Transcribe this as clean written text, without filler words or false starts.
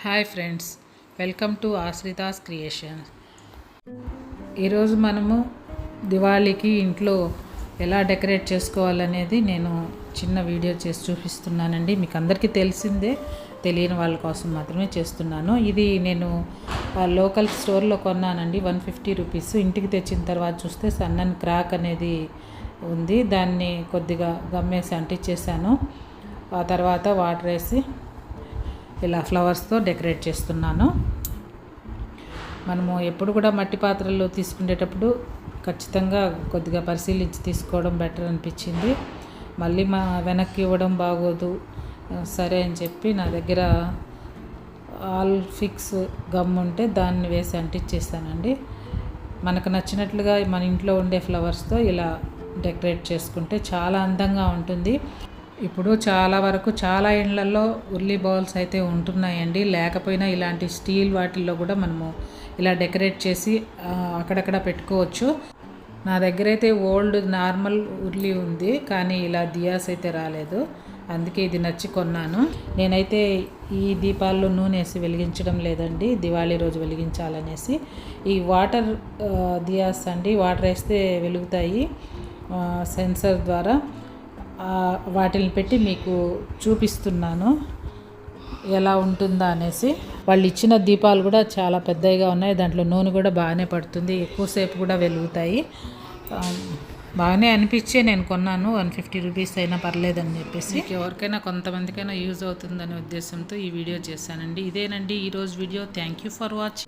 Hi friends, welcome to Ashrita's creation. ఈరోజు మనము దివాళీకి ఇంట్లో ఎలా డెకరేట్ చేసుకోవాలనేది నేను చిన్న వీడియో చేసి చూపిస్తున్నానండి. మీకు అందరికీ తెలిసిందే, తెలియని వాళ్ళ కోసం మాత్రమే చేస్తున్నాను. ఇది నేను లోకల్ స్టోర్లో కొన్నానండి, 150 రూపీస్. ఇంటికి తెచ్చిన తర్వాత చూస్తే సన్నని క్రాక్ అనేది ఉంది. దాన్ని కొద్దిగా గమ్మేసి అంటించేసాను. ఆ తర్వాత వాటర్ వేసి ఇలా ఫ్లవర్స్తో డెకరేట్ చేస్తున్నాను. మనము ఎప్పుడు కూడా మట్టి పాత్రల్లో తీసుకునేటప్పుడు ఖచ్చితంగా కొద్దిగా పరిశీలించి తీసుకోవడం బెటర్ అనిపించింది. మళ్ళీ వెనక్కి ఇవ్వడం బాగోదు, సరే అని చెప్పి నా దగ్గర ఆల్ ఫిక్స్ గమ్ ఉంటే దాన్ని వేసి అంటించేసానండి. మనకు నచ్చినట్లుగా మన ఇంట్లో ఉండే ఫ్లవర్స్తో ఇలా డెకరేట్ చేసుకుంటే చాలా అందంగా ఉంటుంది. ఇప్పుడు చాలా వరకు చాలా ఇళ్లలో ఉర్లీ బౌల్స్ అయితే ఉంటున్నాయండి. లేకపోయినా ఇలాంటి స్టీల్ వాటిల్లో కూడా మనము ఇలా డెకరేట్ చేసి అక్కడక్కడ పెట్టుకోవచ్చు. నా దగ్గర అయితే ఓల్డ్ నార్మల్ ఉర్లీ ఉంది, కానీ ఇలా దియాస్ అయితే రాలేదు. అందుకే ఇది నచ్చి కొన్నాను. నేనైతే ఈ దీపాల్లో నూనె వేసి వెలిగించడం లేదండి, దివాళీ రోజు వెలిగించాలనేసి. ఈ వాటర్ దియాస్ అండి, వాటర్ వేస్తే వెలుగుతాయి. సెన్సర్ ద్వారా వాటిని పెట్టి మీకు చూపిస్తున్నాను ఎలా ఉంటుందా అనేసి. వాళ్ళు ఇచ్చిన దీపాలు కూడా చాలా పెద్దగా ఉన్నాయి, దాంట్లో నూనె కూడా బాగానే పడుతుంది, ఎక్కువసేపు కూడా వెలుగుతాయి. బాగానే అనిపించే నేను కొన్నాను. 150 రూపీస్ అయినా పర్లేదని చెప్పేసి ఎవరికైనా కొంతమందికైనా యూజ్ అవుతుందనే ఉద్దేశంతో ఈ వీడియో చేశానండి. ఇదేనండి ఈరోజు video. Thank you for watching.